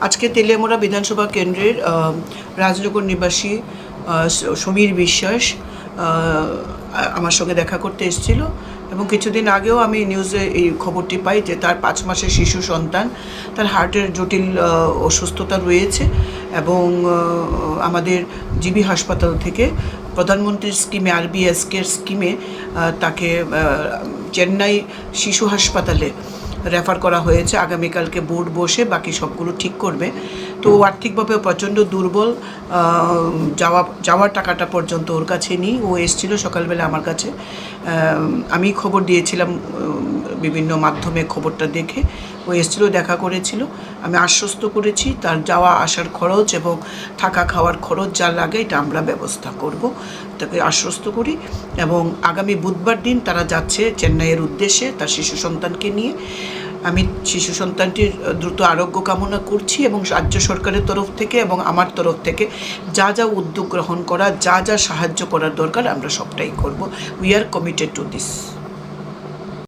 আজকে তেলিয়ামুড়া বিধানসভা কেন্দ্রের রাজনগর নিবাসী সমীর বিশ্বাস আমার সঙ্গে দেখা করতে এসেছিল এবং কিছুদিন আগেও আমি নিউজে এই খবরটি পাই যে তার 5 মাসের শিশু সন্তান, তার হার্টের জটিল অসুস্থতা রয়েছে এবং আমাদের জিবি হাসপাতাল থেকে প্রধানমন্ত্রীর স্কিমে RBSKর স্কিমে তাকে চেন্নাই শিশু হাসপাতালে রেফার করা হয়েছে। আগামীকালকে বোর্ড বসে বাকি সবগুলো ঠিক করবে। তো আর্থিকভাবে প্রচণ্ড দুর্বল, যাওয়ার টাকাটা পর্যন্ত ওর কাছে নেই। ও এসেছিল সকালবেলা আমার কাছে, আমি খবর দিয়েছিলাম বিভিন্ন মাধ্যমে, খবরটা দেখে ও এসেছিল, দেখা করেছিল। আমি আশ্বস্ত করেছি তার যাওয়া আসার খরচ এবং থাকা খাওয়ার খরচ যা লাগে এটা আমরা ব্যবস্থা করব, তাকে আশ্বস্ত করি। এবং আগামী বুধবার দিন তারা যাচ্ছে চেন্নাইয়ের উদ্দেশ্যে তার শিশু সন্তানকে নিয়ে। আমি শিশু সন্তানটির দ্রুত আরোগ্য কামনা করছি এবং রাজ্য সরকারের তরফ থেকে এবং আমার তরফ থেকে যা যা উদ্যোগ গ্রহণ করা, যা যা সাহায্য করার দরকার আমরা সবটাই করব। We are committed to this.